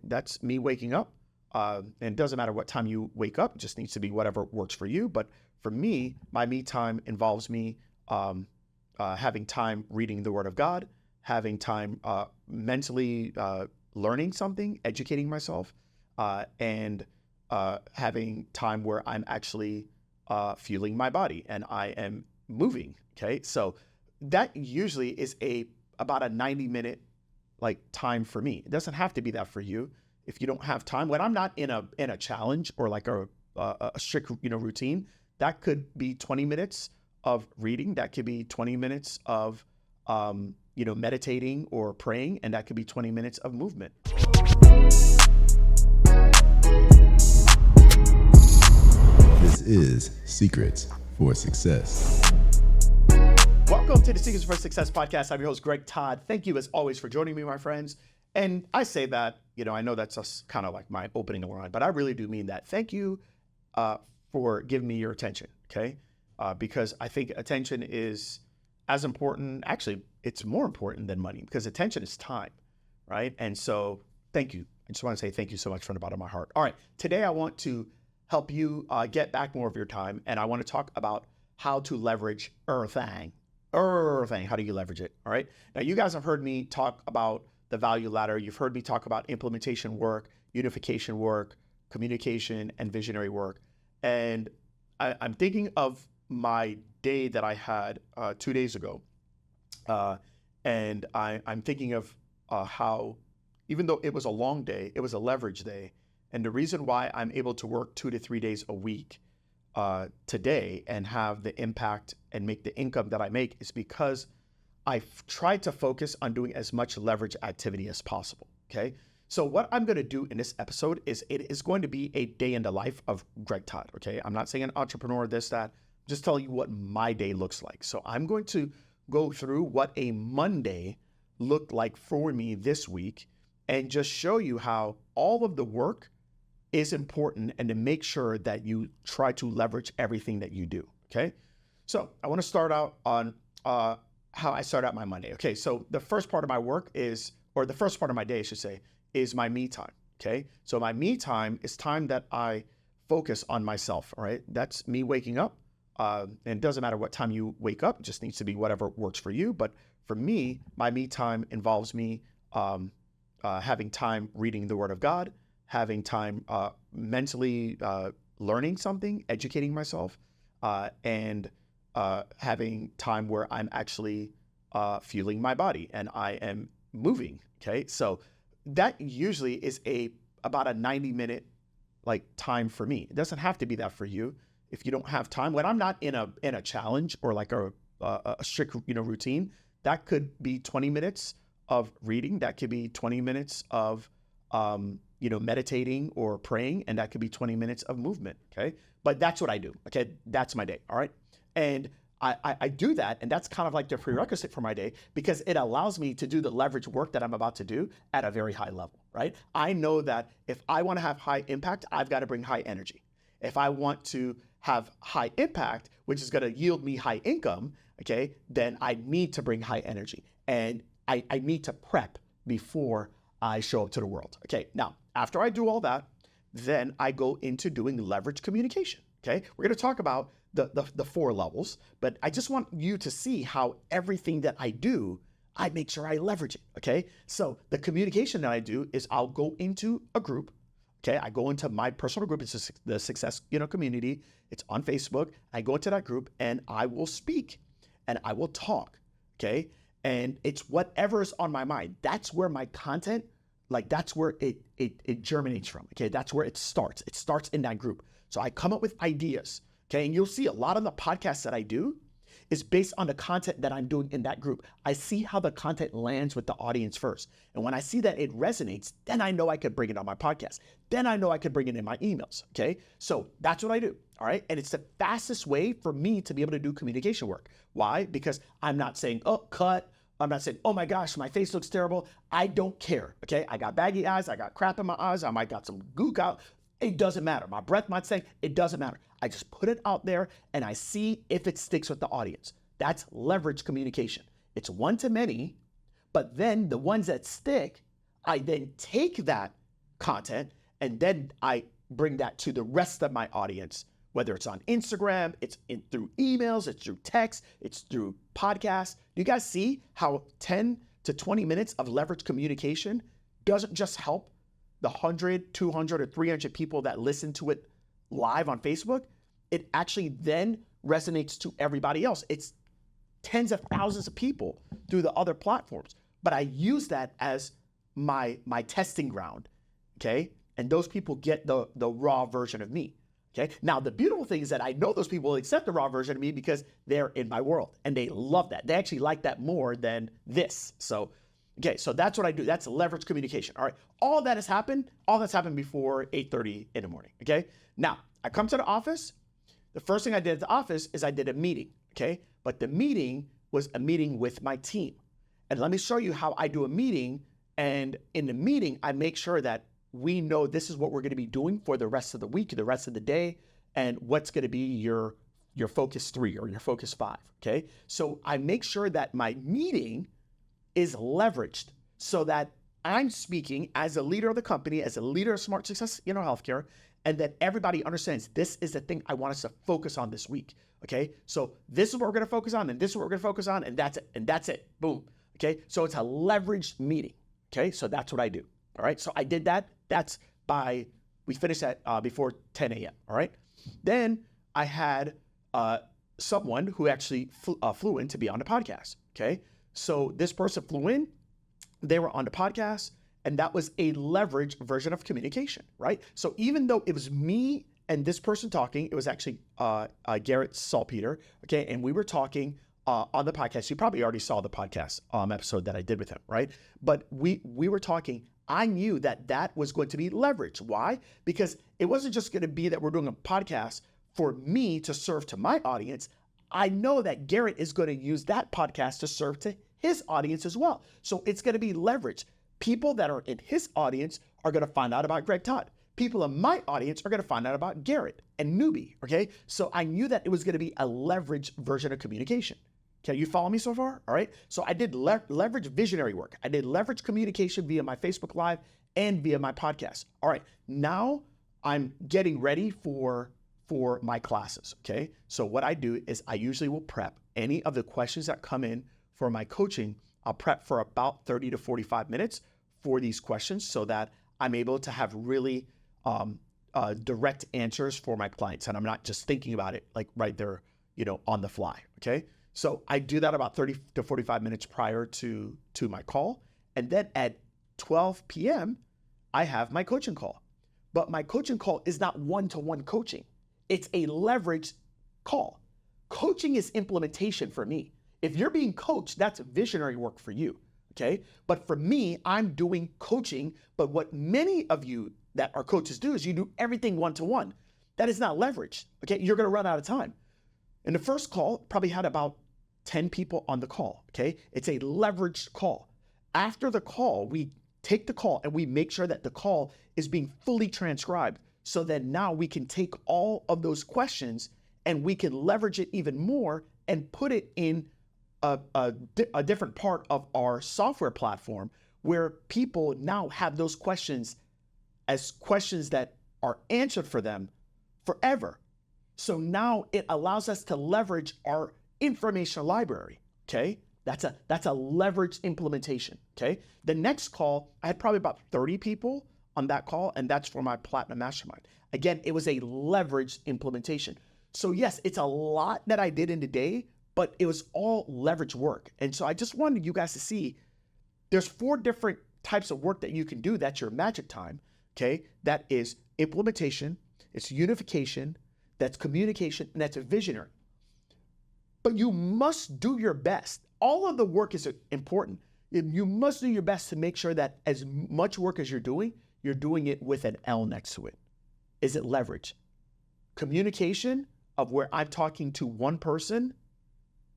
That's me waking up. And it doesn't matter what time you wake up, it just needs to be whatever works for you. But for me, my me time involves me having time reading the Word of God, having time mentally learning something, educating myself, and having time where I'm actually fueling my body and I am moving. Okay, so that usually is about a 90-minute time for me. It doesn't have to be that for you. If you don't have time, when I'm not in a challenge or like a strict routine, that could be 20 minutes of reading. That could be 20 minutes of meditating or praying, and that could be 20 minutes of movement. This is Secrets for Success. Welcome to the Secrets for Success podcast. I'm your host, Greg Todd. Thank you as always for joining me, my friends. And I say that, I know that's just kind of like my opening line, but I really do mean that. Thank you for giving me your attention, okay? Because I think attention is as important. Actually, it's more important than money because attention is time, right? And so thank you. I just want to say thank you so much from the bottom of my heart. All right, today I want to help you get back more of your time, and I want to talk about how to leverage everything. How do you leverage it? All right. Now, you guys have heard me talk about the value ladder. You've heard me talk about implementation work, unification work, communication, and visionary work. And I'm thinking of my day that I had 2 days ago. And I'm thinking of how, even though it was a long day, it was a leverage day. And the reason why I'm able to work 2 to 3 days a week today and have the impact and make the income that I make is because I've tried to focus on doing as much leverage activity as possible, okay? So what I'm gonna do in this episode is it is going to be a day in the life of Greg Todd, okay? I'm not saying an entrepreneur, this, that, just telling you what my day looks like. So I'm going to go through what a Monday looked like for me this week and just show you how all of the work is important and to make sure that you try to leverage everything that you do, okay? So I wanna start out on how I start out my Monday. Okay, so the first part of my work is, or the first part of my day, I should say, is my me time, okay? So my me time is time that I focus on myself, all right? That's me waking up, and it doesn't matter what time you wake up, it just needs to be whatever works for you. But for me, my me time involves me having time reading the Word of God, having time mentally learning something, educating myself, and having time where I'm actually fueling my body and I am moving, okay? So that usually is about a 90-minute time for me. It doesn't have to be that for you. If you don't have time, when I'm not in a challenge or like a strict routine, that could be 20 minutes of reading, that could be 20 minutes of meditating or praying, and that could be 20 minutes of movement, okay? But that's what I do, okay? That's my day, all right? And I do that, and that's kind of like the prerequisite for my day because it allows me to do the leverage work that I'm about to do at a very high level, right? I know that if I want to have high impact, I've got to bring high energy. If I want to have high impact, which is going to yield me high income, okay, then I need to bring high energy. And I need to prep before I show up to the world. Okay, now, after I do all that, then I go into doing leverage communication, okay? We're going to talk about the 4 levels, but I just want you to see how everything that I do, I make sure I leverage it, okay? So the communication that I do is I'll go into a group, okay? I go into my personal group. It's the Success community. It's on Facebook. I go into that group and I will speak and I will talk, okay? And it's whatever's on my mind. That's where my content, that's where it germinates from, okay? That's where it starts. It starts in that group. So I come up with ideas, okay? And you'll see a lot of the podcasts that I do is based on the content that I'm doing in that group. I see how the content lands with the audience first. And when I see that it resonates, then I know I could bring it on my podcast. Then I know I could bring it in my emails, okay? So that's what I do, all right? And it's the fastest way for me to be able to do communication work. Why? Because I'm not saying, oh, cut. I'm not saying, oh my gosh, my face looks terrible. I don't care, okay? I got baggy eyes. I got crap in my eyes. I might got some gook out. It doesn't matter. My breath might stink. It doesn't matter. I just put it out there and I see if it sticks with the audience. That's leverage communication. It's one to many, but then the ones that stick, I then take that content, and then I bring that to the rest of my audience, whether it's on Instagram, through emails, it's through text, it's through podcasts. Do you guys see how 10 to 20 minutes of leverage communication doesn't just help the 100, 200, or 300 people that listen to it live on Facebook? It actually then resonates to everybody else. It's tens of thousands of people through the other platforms. But I use that as my testing ground, okay? And those people get the raw version of me, okay? Now, the beautiful thing is that I know those people accept the raw version of me because they're in my world and they love that. They actually like that more than this. So, okay, so that's what I do. That's leverage communication, all right? All that's happened before 8:30 in the morning, okay? Now, I come to the office. The first thing I did at the office is I did a meeting, okay? But the meeting was a meeting with my team. And let me show you how I do a meeting. And in the meeting, I make sure that we know this is what we're going to be doing for the rest of the week, the rest of the day, and what's going to be your focus 3 or your focus 5, okay? So I make sure that my meeting is leveraged so that I'm speaking as a leader of the company, as a leader of Smart Success Healthcare, and that everybody understands this is the thing I want us to focus on this week, okay? So this is what we're going to focus on, and this is what we're going to focus on, and that's it, boom, okay? So it's a leveraged meeting, okay? So that's what I do, all right? So I did that. That's we finished at before 10 a.m., all right? Then I had someone who actually flew in to be on the podcast, okay? So this person flew in, they were on the podcast, and that was a leveraged version of communication, right? So even though it was me and this person talking, it was actually Garrett Saltpeter, okay? And we were talking on the podcast. You probably already saw the podcast episode that I did with him, right? But we were talking. I knew that was going to be leverage. Why? Because it wasn't just going to be that we're doing a podcast for me to serve to my audience. I know that Garrett is going to use that podcast to serve to his audience as well. So it's going to be leverage. People that are in his audience are going to find out about Greg Todd. People in my audience are going to find out about Garrett and Newbie, okay? So I knew that it was going to be a leverage version of communication. Can you follow me so far? All right. So I did leverage visionary work. I did leverage communication via my Facebook Live and via my podcast. All right. Now I'm getting ready for my classes. Okay. So what I do is I usually will prep any of the questions that come in for my coaching. I'll prep for about 30 to 45 minutes for these questions so that I'm able to have really direct answers for my clients. And I'm not just thinking about it like right there, on the fly. Okay. So I do that about 30 to 45 minutes prior to my call. And then at 12 p.m., I have my coaching call. But my coaching call is not one-to-one coaching. It's a leveraged call. Coaching is implementation for me. If you're being coached, that's visionary work for you, okay? But for me, I'm doing coaching. But what many of you that are coaches do is you do everything one-to-one. That is not leverage, okay? You're going to run out of time. In the first call, probably had about 10 people on the call, okay? It's a leveraged call. After the call, we take the call and we make sure that the call is being fully transcribed so that now we can take all of those questions and we can leverage it even more and put it in a different part of our software platform where people now have those questions as questions that are answered for them forever. So now it allows us to leverage our information library, okay? That's a leveraged implementation, okay? The next call, I had probably about 30 people on that call, and that's for my Platinum Mastermind. Again, it was a leveraged implementation. So yes, it's a lot that I did in the day, but it was all leverage work. And so I just wanted you guys to see there's 4 different types of work that you can do. That's your magic time, okay? That is implementation, it's unification, that's communication, and that's a visionary. But you must do your best. All of the work is important. You must do your best to make sure that as much work as you're doing it with an L next to it. Is it leverage? Communication of where I'm talking to one person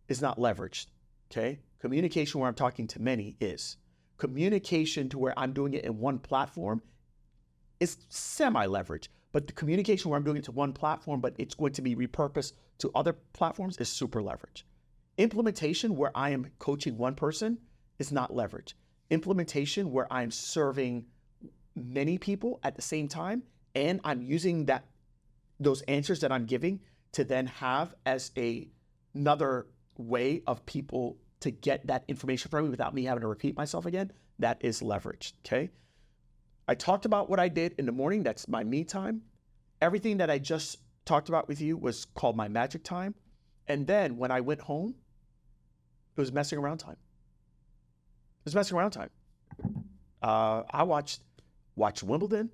is not leveraged, okay? Communication where I'm talking to many is. Communication to where I'm doing it in one platform is semi-leverage. But the communication where I'm doing it to one platform, but it's going to be repurposed to other platforms is super leverage. Implementation where I am coaching one person is not leverage. Implementation where I'm serving many people at the same time, and I'm using those answers that I'm giving to then have as another way of people to get that information from me without me having to repeat myself again, that is leveraged, okay? I talked about what I did in the morning. That's my me time. Everything that I just talked about with you was called my magic time. And then when I went home, it was messing around time. It was messing around time. I watched Wimbledon.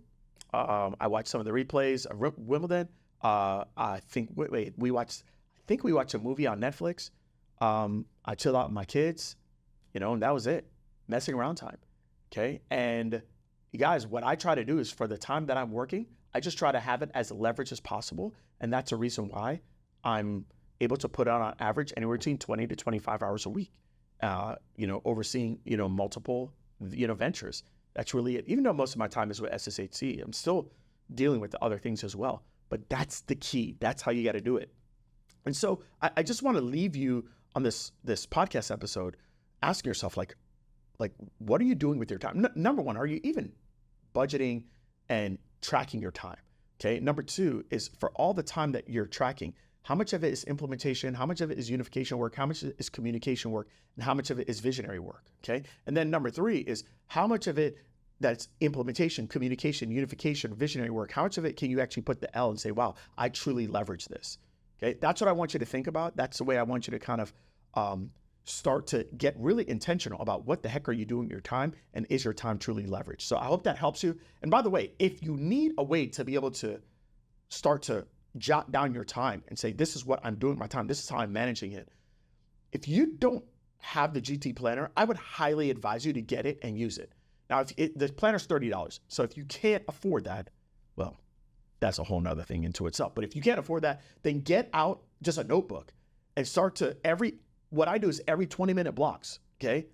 I watched some of the replays of Wimbledon. I think we watched a movie on Netflix. I chilled out with my kids, and that was it. Messing around time. Okay. And you guys, what I try to do is for the time that I'm working, I just try to have it as leverage as possible. And that's a reason why I'm able to put on average anywhere between 20 to 25 hours a week, overseeing, multiple, ventures. That's really it. Even though most of my time is with SSHC, I'm still dealing with the other things as well. But that's the key. That's how you got to do it. And so I just want to leave you on this podcast episode asking yourself, like, what are you doing with your time? Number one, are you even budgeting and tracking your time? Okay. Number two is for all the time that you're tracking, how much of it is implementation? How much of it is unification work? How much is communication work? And how much of it is visionary work? Okay. And then number three is how much of it that's implementation, communication, unification, visionary work, how much of it can you actually put the L and say, wow, I truly leverage this? Okay. That's what I want you to think about. That's the way I want you to kind of start to get really intentional about what the heck are you doing with your time, and is your time truly leveraged? So I hope that helps you. And by the way, if you need a way to be able to start to jot down your time and say, this is what I'm doing with my time, this is how I'm managing it. If you don't have the GT Planner, I would highly advise you to get it and use it. Now, the planner's $30. So if you can't afford that, well, that's a whole nother thing into itself. But if you can't afford that, then get out just a notebook and start to what I do is every 20-minute blocks, okay?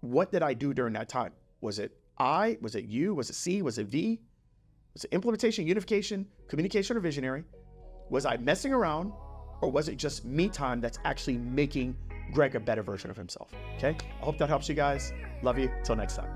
What did I do during that time? Was it I? Was it you? Was it C? Was it V? Was it implementation, unification, communication, or visionary? Was I messing around, or was it just me time that's actually making Greg a better version of himself, okay? I hope that helps you guys. Love you. Till next time.